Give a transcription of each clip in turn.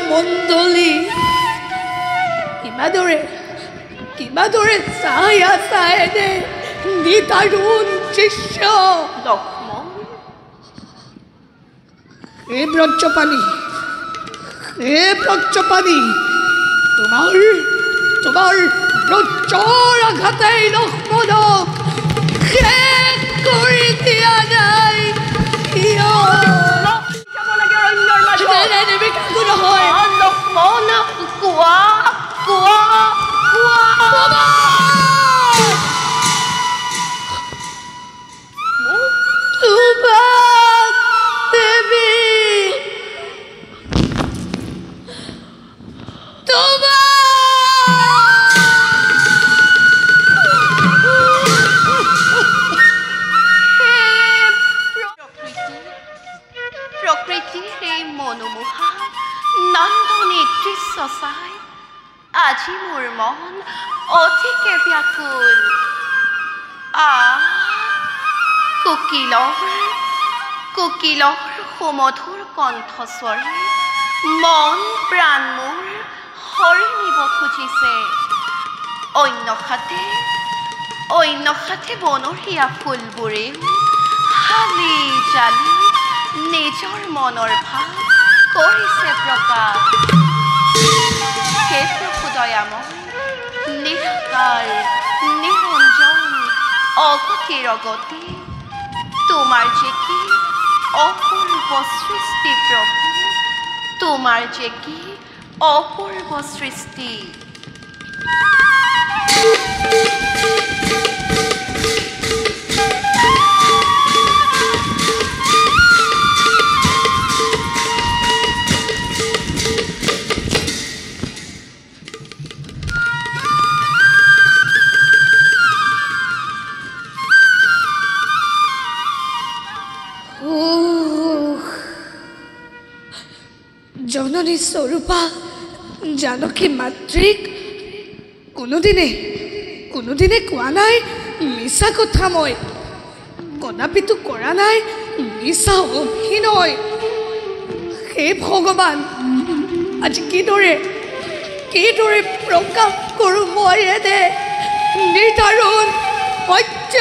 মণ্ডলী কিমাদৰে চাই আছা এনে নিদাৰুণ দৃশ্য লক্ষ্মণ হে ব্ৰজপাণি তোমাৰ ব্ৰজৰ আঘাতেই লক্ষ্মণক শেষ কৰি দিয়া নাই কিয় যাব লাগে অৰণ্যৰ মাজত দেৱী কাকো নহয় লক্ষ্মণ কোৱা আজি মোৰ মন অধিকে ব্যাকুল কোকিলৰ সুমধুৰ কণ্ঠস্বৰে মন প্ৰাণ মোৰ হৰি নিব খুজিছে অন্যহাতে বনৰীয়া ফুলবোৰেও হালি জালি নিজৰ মনৰ ভাৱ কৰিছে প্ৰকাশ হে প্ৰভু দয়াময় নিৰাকাৰ নিৰঞ্জন অগতিৰ অগতি তোমাৰ যে কি অপূৰ্ব সৃষ্টি প্ৰভু তোমাৰ যে কি অপূৰ্ব সৃষ্টি জননী স্বৰূপা জানকী মাতৃক কোনোদিনে কোৱা নাই মিছা কথা মই কদাপিতো কৰা নাই মিছা অভিনয় হে ভগৱান আজি কিদৰে প্ৰকাশ কৰোঁ মই এনে নিদাৰুণ সত্য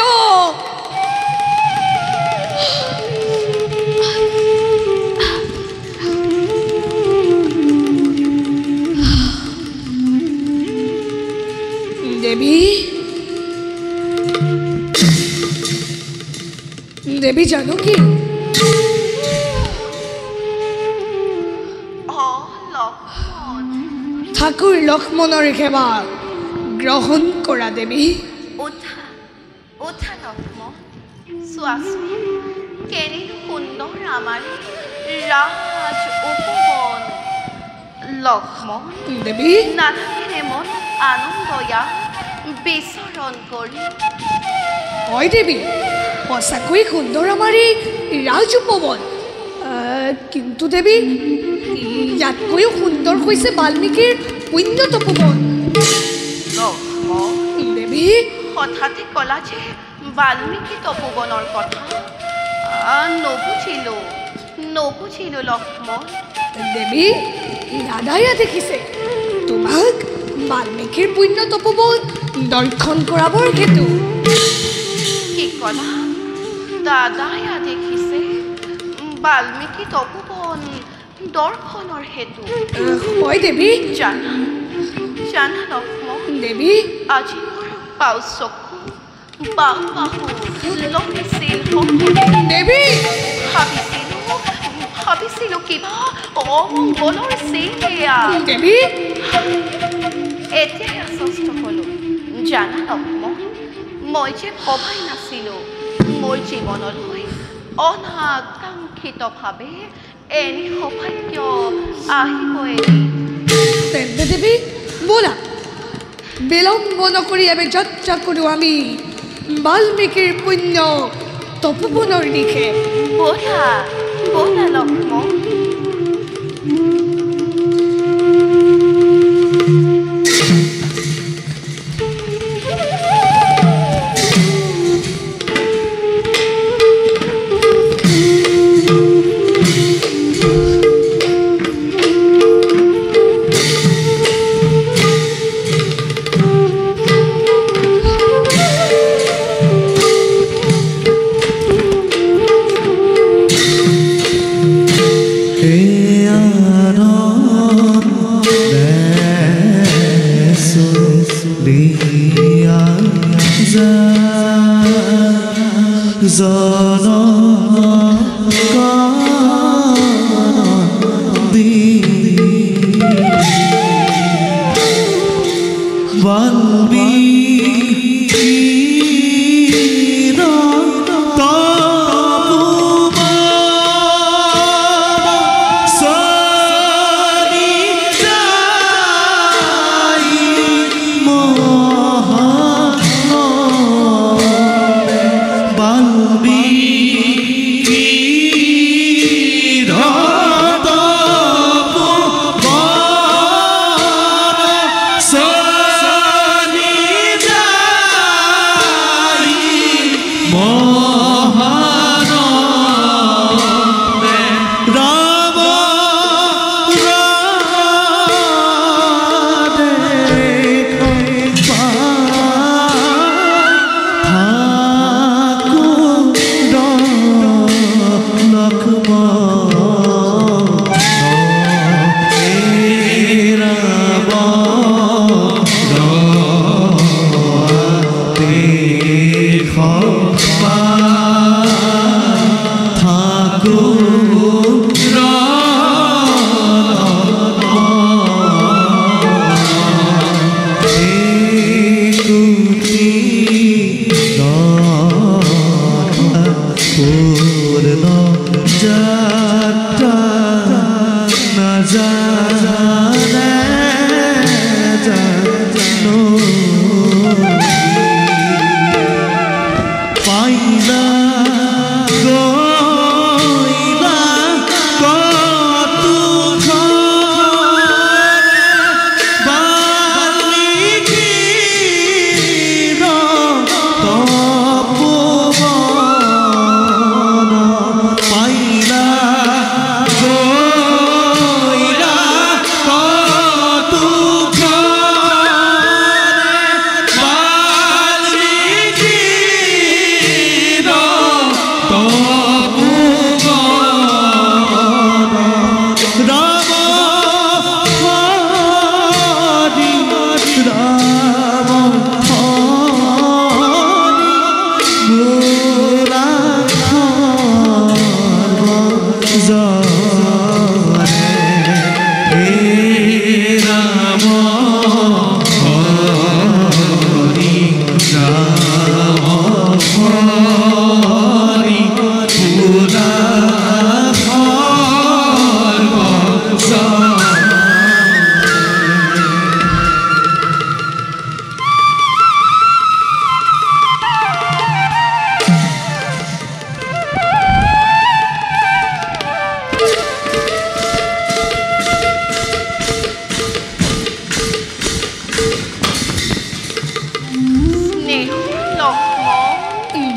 দেৱী জানকী ঠাকুৰ লক্ষ্মণৰ সেৱা গ্ৰহণ কৰা দেৱী উঠা লক্ষ্মণ চোৱাচোন কেনে সুন্দৰ আমাৰ ৰাজ উপবন লক্ষ্মণ দেৱী নাথাকিলে মন আনন্দয়া বিচৰণ কৰি হয় দেৱী সঁচাকৈ সুন্দৰ আমাৰ এই ৰাজ উপবন কিন্তু দেৱী ইয়াতকৈও সুন্দৰ হৈছে বাল্মীকিৰ পুণ্য তপোবন দেৱী হঠাতে ক'লা যে বাল্মীকি তপোবনৰ কথা নবুজিলো লক্ষ্মণ দেৱী দাদাইয়া দেখিছে তোমাক বাল্মীকিৰ পুণ্য তপোবন দৰ্শন কৰাবৰ হেতু কি ক'লা দাদাইয়া দেখিছে বাল্মীকি তপোবন দৰ্শনৰ হেতু হয় দেৱী জানা লক্ষ্মণ দেৱী আজি মোৰ পাও চকু বাহু লৰিছিল দেৱী ভাবিছিলো কিবা অমংগলৰ সেয়া দেৱী এতিয়া আশ্বস্ত হলো জানা লক্ষ্মণ মই যে ভবাই নাছিলো মোৰ জীৱনলৈ অনাকাংক্ষিতভাৱে এনে সৌভাগ্য আহিব তেন্তে দেৱী ব'লা বিলম্ব নকৰি আমি যাত্ৰা কৰোঁ আমি বাল্মীকিৰ পুণ্য তপোবনৰ দিশে ব'লা লক্ষ্মণ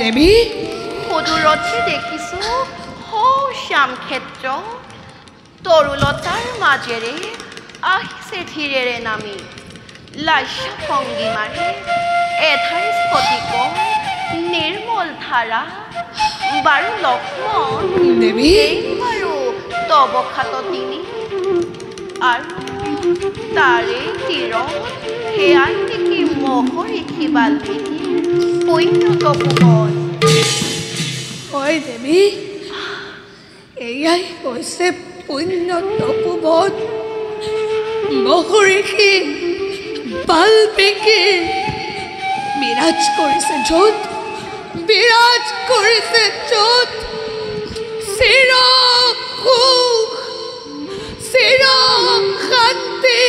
দেৱী সদূৰতে দেখিছো শ্যাম ক্ষেত্ৰ তৰুলতাৰ মাজেৰে আহিছে ধীৰেৰে নামি লাস্য ভংগী মাৰি এঠাই স্ফটিক নিৰ্মল ধাৰা বাৰু লক্ষ্মণ দেৱী বাৰু তব খাত তিনি আৰু তাৰে তীৰত সেয়াই নেকি মহৰিষি বাল্মীকি পুণ্য তপোবন। হয় দেৱী, এয়াই হৈছে পুণ্য তপোবন মহৰিষি বাল্মীকি বিৰাজ কৰিছে য'ত, বিৰাজ কৰিছে য'ত চিৰ সুখ চিৰ শান্তি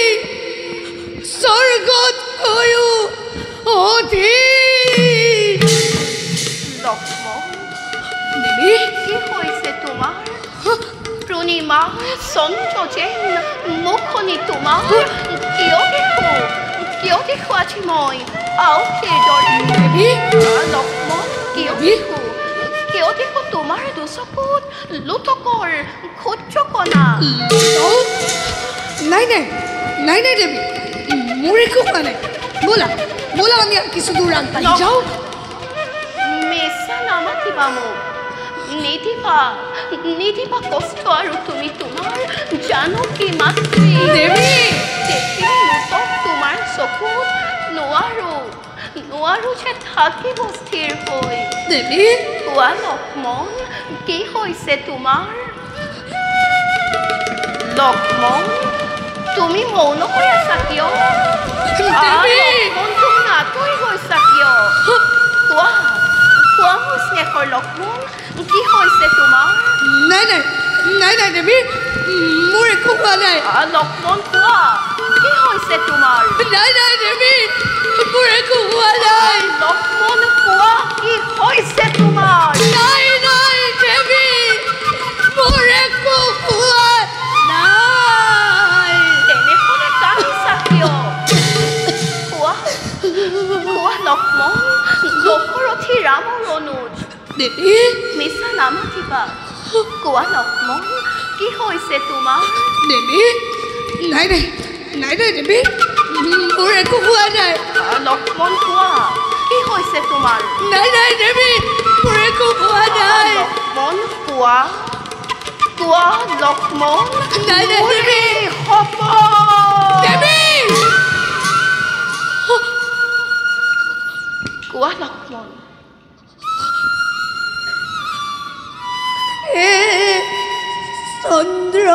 স্বৰ্গতকৈও অধিক। লক্ষ্মণ দেৱী কি হৈছে তোমাৰ? পূৰ্ণিমা চন্দ্ৰ যেন মুখনি তোমাৰ কিয় দেখো আজি মই আউসীৰ দৰে? দেৱী লক্ষ্মণ কিয় দেখো তোমাৰ দুচকুত লোটকৰ ক্ষুদ্ৰ কণা? নাই নাই নাই নাই দেৱী, মোৰ একো হোৱা নাই। ব'লা ব'লা আমি কিছু দূৰ আগবাঢ়ি যাওঁ। মেচা নামাতিবা মোক, নিদিবা কষ্ট আৰু তুমি তোমাৰ জানকী মাতৃ। দেৱী দেখিলে লোটক তোমাৰ চকুত নোৱাৰো যে থাকিব স্থিৰ হৈ। দেৱী কোৱা লক্ষ্মণ কি হৈছে তোমাৰ লক্ষ্মণ তুমি মৌন হৈ আছা কিয় লক্ষ্মণ তুমি আঁতৰি গৈছা কিয় কোৱা কোৱা মোৰ স্নেহৰ লক্ষ্মণ কি হৈছে তোমাৰ নাই নাই নাই নাই দেৱী মোৰ একো হোৱা নাই লক্ষ্মণ কোৱা কি হৈছে তোমাৰ নাই নাই দেৱী মোৰ একো হোৱা নাই লক্ষ্মণ কোৱা কি হৈছে তোমাৰ নাই নাই দেৱী মোৰ একো হোৱা নাই তেনেহ'লে কান্দিছা কিয় কোৱা কোৱা লক্ষ্মণ দশৰথী ৰামৰ অনুজ দেৱী মিছা নামাতিবা কোৱা লক্ষ্মণ কি হৈছে তোমাৰ দেৱী নাই নাই নাই নাই দেৱী মোৰ একো হোৱা নাই লক্ষ্মণ কোৱা কি হৈছে তোমাৰ নাই নাই দেৱী মোৰ একো হোৱা নাই লক্ষ্মণ কোৱা কোৱা লক্ষ্মণ নাই নাই দেৱী হ'ব দেৱী কোৱা লক্ষ্মণ হে চন্দ্ৰ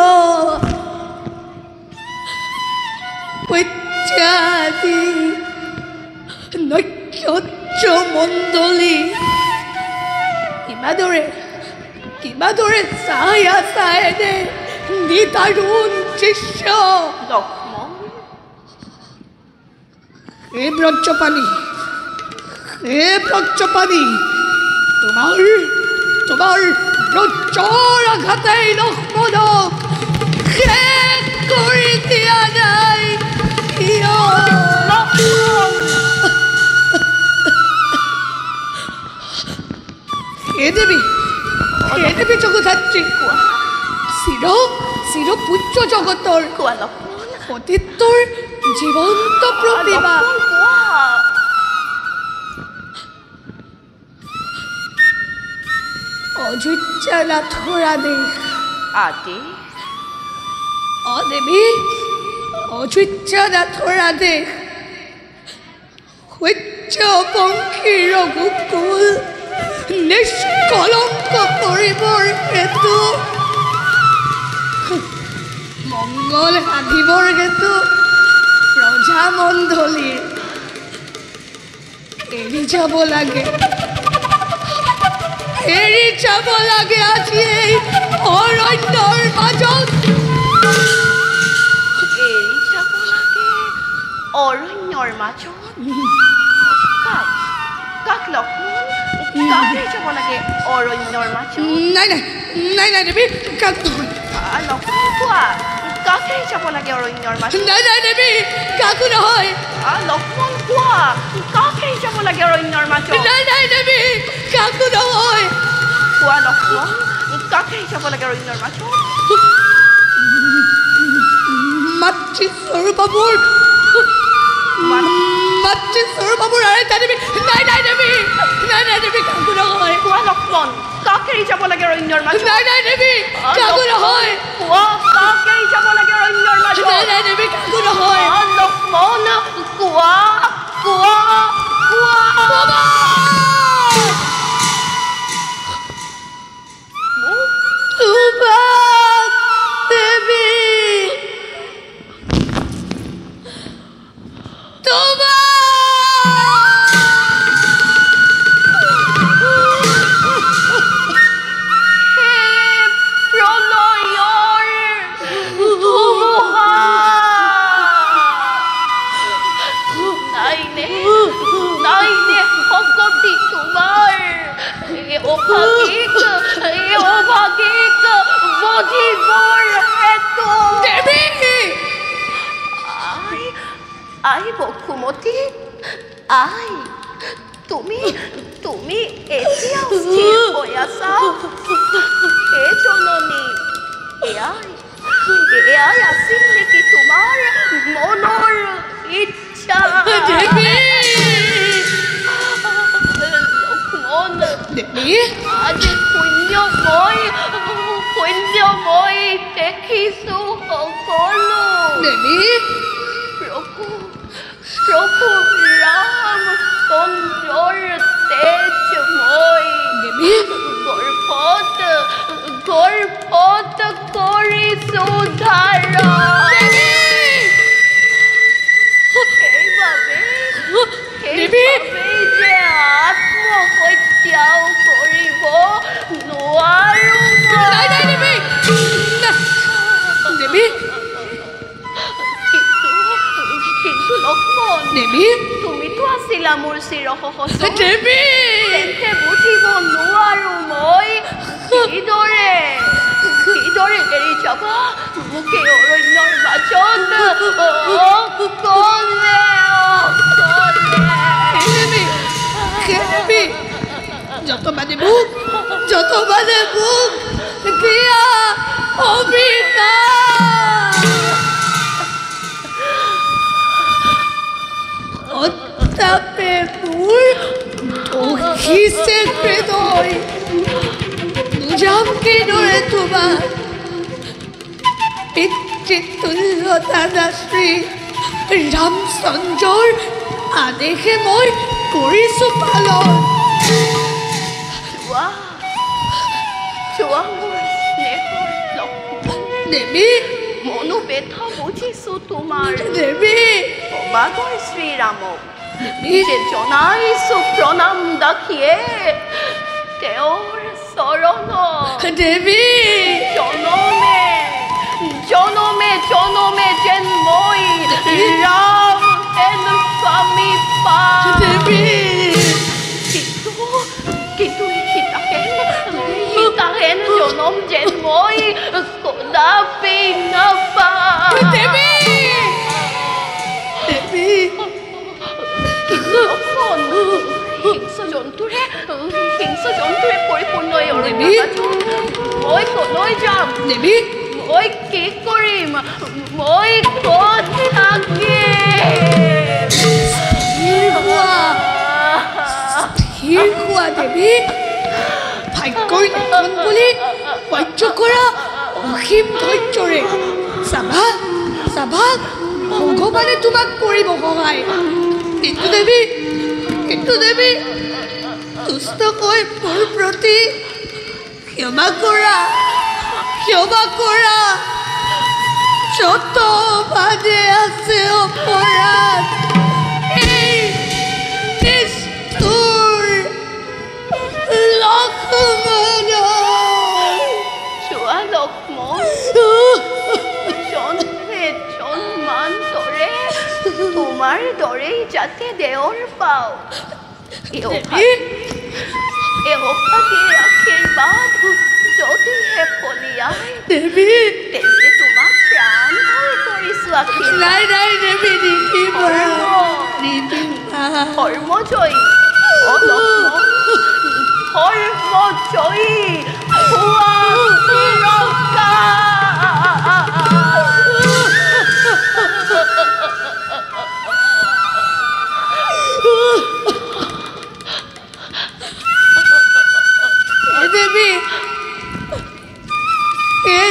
পত্যাদি নক্ষত্ৰ মণ্ডলী কিমাদৰে চাই আছা এনে নিদাৰুণ দৃশ্য লক্ষ্মণ হে ব্ৰজপাণি তোমাৰ ব্ৰজৰ আঘাতেই লক্ষ্মণক শেষ কৰি দিয়া নাই কিয় হে দেৱী জগধাত্ৰী চিৰ পুত্ৰ জগতৰ কোৱা লক্ষ্মণ সতীত্বৰ জীৱন্ত প্ৰতিভা লক্ষ্মণ কোৱা অযোধ্যা নাথৰ আদেশ আদেশ দেৱী অযোধ্যা নাথৰ আদেশ সূৰ্যবংশী ৰঘুকুল নিষ্কলংক কৰিবৰ হেতু মংগল সাধিবৰ হেতু প্ৰজামণ্ডলীৰ এৰি যাব লাগে আজি এই অৰণ্যৰ মাজত এৰি যাব লাগে অৰণ্যৰ মাজত কাক লক্ষ্মণ কাক এৰি যাব লাগে অৰণ্যৰ মাজত নাই নাই নাই নাই দেৱী কাক নহয় লক্ষ্মণ কোৱা কাক এৰি যাব লাগে অৰণ্যৰ মাজত নাই নাই দেৱী কাকো নহয় লক্ষ্মণ কোৱা কাক এৰি যাব লাগে অৰণ্যৰ মাজত নাই নাই দেৱী কাকো নহয় কোৱা লক্ষ্মণ কাক এৰি যাব লাগে অৰণ্যৰ মাজত মাতৃস্বৰূপাবোৰ দেৱী নাই নাই দেৱী নাই নাই দেৱী কাকো নহয় কোৱা লক্ষ্মণ কাক এৰি যাব লাগে অৰণ্যৰ মাজত নাই নাই দেৱী কাকো নহয় কোৱা কাক এৰি যাব লাগে অৰণ্যৰ মাজত নাই নাই দেৱী কাকো নহয় লক্ষ্মণ কোৱা কোৱা কোৱা বসুমতী আই তুমি তুমি এতিয়াও স্থিৰ হৈ আছা হে জননী এয়াই আছিল নেকি তোমাৰ মনৰ ইচ্ছা লক্ষ্মণ আজি শূন্যময় দেখিছো সকলো প্ৰভু ৰাম চন্দ্ৰৰ তেজময় দেৱী গৰ্ভত কৰিছো ধাৰণ দেৱী যে আত্মহত্যাও কৰিব নোৱাৰো নাই নাই দেৱী দেৱী কিন্তু লক্ষ্মণ দেৱী তুমিতো আছিলা মোৰ চিৰসহচৰ দেৱী তেন্তে বুজিব নোৱাৰো মই কিদৰে এৰি যাবা মোকে অৰণ্যৰ মাজত অকলে দেৱী যত মানে মোক দিয়া অবিতা অত্যাপে মোৰ দহিছে হৃদয় বুজাম কিদৰে তোমাৰ পিতৃতুল্য দাদাশ্ৰী ৰামচন্দ্ৰৰ আদেশে মই কৰিছো পালন চোৱা মোৰ স্নেহৰ লক্ষ্মণ দেৱী মনোবেদনা বুজিছো তোমাৰ দেৱী অবাগৰ শ্ৰীৰামক যে জনাইছো প্ৰণাম দাসীয়ে তেওঁৰ চৰণত দেৱী জনমে যেন মই ৰাম হেন স্বামী পাম দেৱী কিন্তু সীতাহেন জনম যেন মই কদাপি নাপাম দেৱী দেৱী হিংস্ৰ জন্তুৰে পৰিপূৰ্ণ এই অৰণ্যত মই কলৈ যাম দেৱী মই কি কৰিম মই ক'ত থাকিম স্থিৰ হোৱা দেৱী ভাগ্যৰ লেখন বুলি সহ্য কৰা অসীম ধৈৰ্যৰে চাবা ভগৱানে তোমাক কৰিব সহায় কিন্তু দেৱী দুষ্টকৈ মোৰ প্ৰতি ক্ষমা কৰা যত বাদে আছে অপৰাধ এই নিষ্ঠুৰ লক্ষ্মণ চোৱা লক্ষ্মণ জন্মান দৰে তোমাৰ দৰেই যাতে দেৱৰ পাওঁ এওঁভাগেৰ আশীৰ্বাদ যদিহে ফলিয়াই দেৱী তেন্তে তোমাক প্ৰাণ ভৰি কৰিছো আশীৰ্বাদ নাই দেৱী ধৰ্মজয়ী ধৰ্মজয়ী হোৱা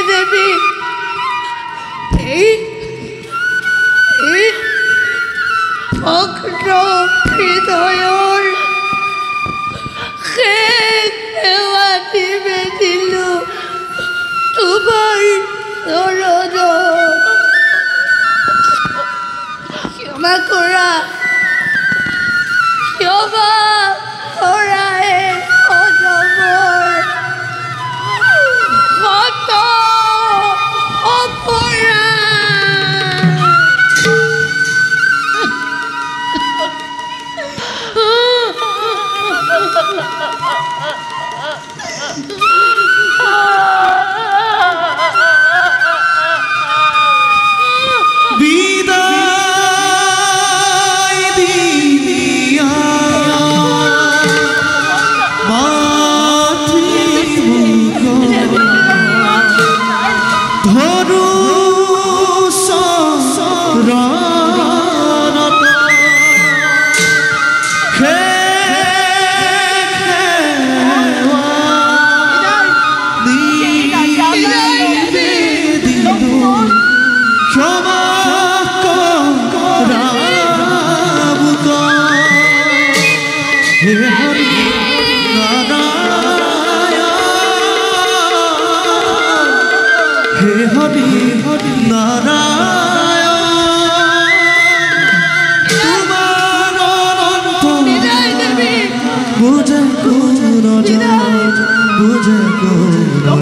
দেৱী এই ভগ্ন হৃদয়ৰ শেষ সেৱা দিলো তোমাৰ চৰণত ক্ষমা কৰা অজগৰ কত অপৰাধ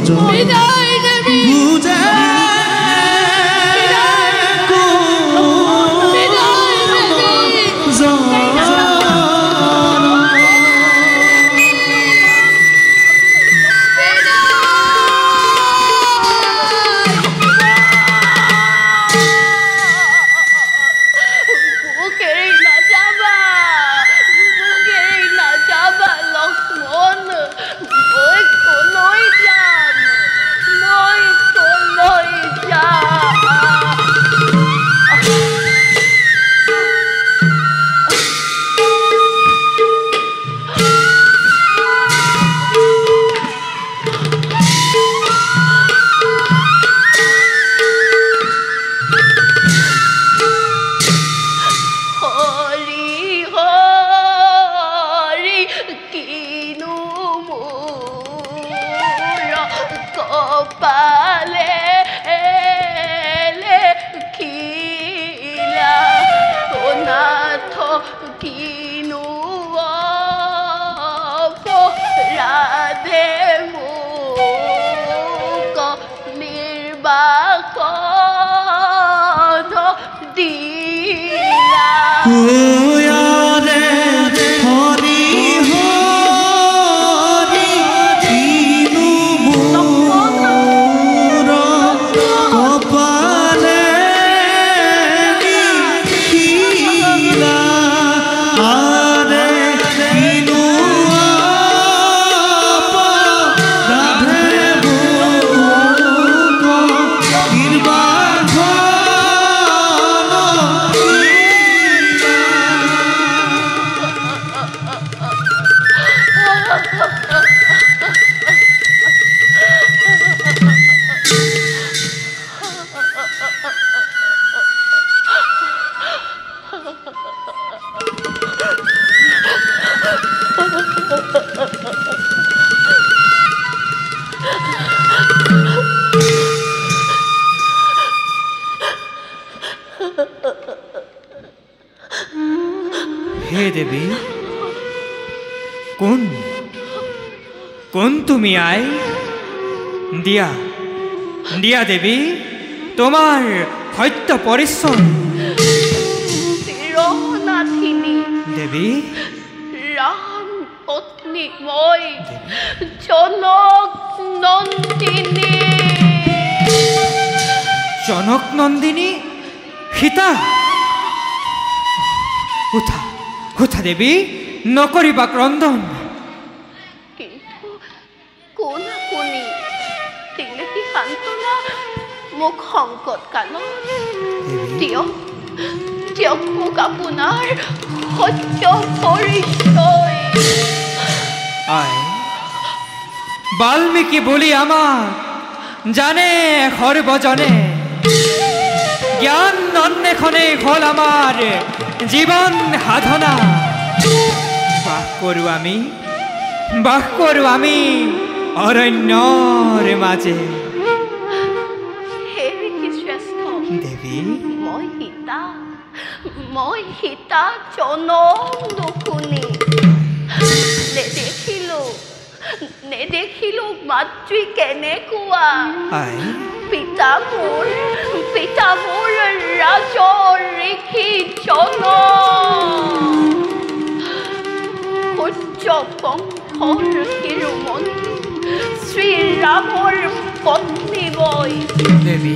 বিদায় দেবী বুঝে বিদায় দেবী বুকেৰ না যাবা লক্ষ্মণ মই কলৈ যাম হৰি হৰি কিনো মোৰ কপালে লেখিলা অনাথ কিনো অপৰাধে মোক নিৰ্বাসন দিলা ওয়ারে হরি হরি কিনু মোর কপালে লিখিলা আরে কিনু অপরাধে মোক নির্বাসন হে দেবী কোন কোন তুমি আয় দিয়া দিয়া দেবী তোমার সত্য পরিশ্রম চিৰনাথিনী দেবী ৰাম পত্নী মই জনক নন্দিনী জনক নন্দিনী সীতা উঠা উঠা দেবী নকৰিবা ক্ৰন্দন কিন্তু কোনা কোনি দিলে কি সান্তনা মোক সংকট কালত দিয়ক দিয়ক মোক আপোনাৰ সত্য পৰিচয় আয় বাল্মীকি বলি আমাক জানে সৰ্বজনে জ্ঞান অন্বেষণে হল আমাৰ জীবন সাধনা বাস কৰো আমি অৰণ্যৰ মাজে হে কি শ্ৰেষ্ঠ দেৱী মই সীতা জনক নুশুনি নেদেখিলো মাতৃ কেনেকুৱা আই পিতা মোৰ ৰাজৰ ঋষি জন সূৰ্য বংশৰ শিৰোমণি শ্ৰীৰামৰ পত্নী মই দেৱী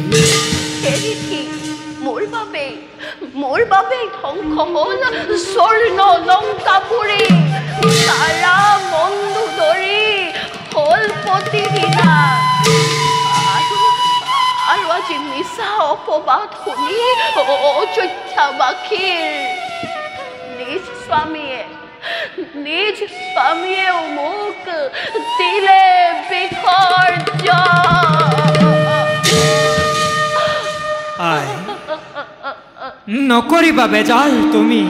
সেৰিকি মোৰ বাবে ধ্বংস হ'ল স্বৰ্ণ লংকাপুৰী তাৰা মন্দু ধৰি হ'ল প্ৰতিদিনা আৰু আজি মিছা অপবাদ শুনি অযোধ্যাবাসীৰ নিজ স্বামীয়েও মোক দিলে আই নকৰিবা বেজাল তুমি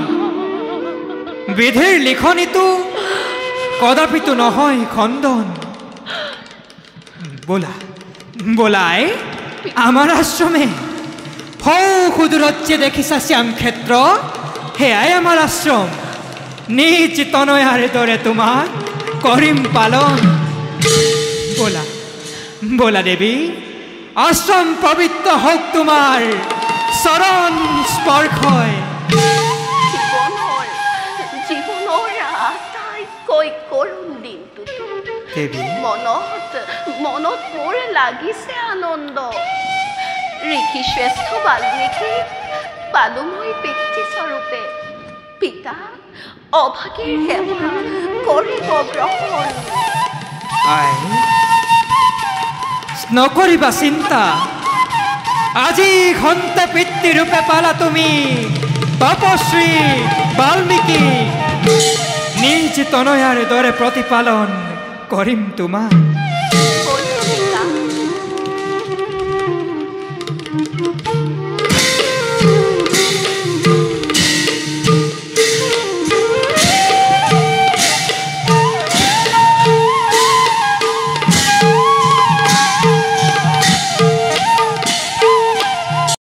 বিধিৰ লিখনিটো কদাপিতো নহয় খণ্ডন বোলাই আমাৰ আশ্ৰমে সুদূৰতছে দেখিছা শ্যামক্ষেত্ৰ সেয়াই আমাৰ আশ্ৰম নিজ তনয়াৰ দৰে তোমাক কৰিম পালন ব'লা দেৱী, আশ্ৰম পবিত্ৰ হওক তোমাৰ চৰণ স্পৰ্শই। জীৱনৰ আটাইতকৈ কৰুণ দিনটোতো দেৱী, মনত মোৰ লাগিছে আনন্দ। ঋষি শ্ৰেষ্ঠ বাল্মীকি পালো মই পিতৃস্বৰূপে। পিতা অভাগীৰ সেৱা কৰিব গ্ৰহণ। আই নকৰিবা চিন্তা, আজি ঘণ্টা পিতৃৰূপে পালা তুমি তপশ্ৰী বাল্মীকি। নিজ তনয়াৰ দৰে প্ৰতিপালন কৰিম তোমাক।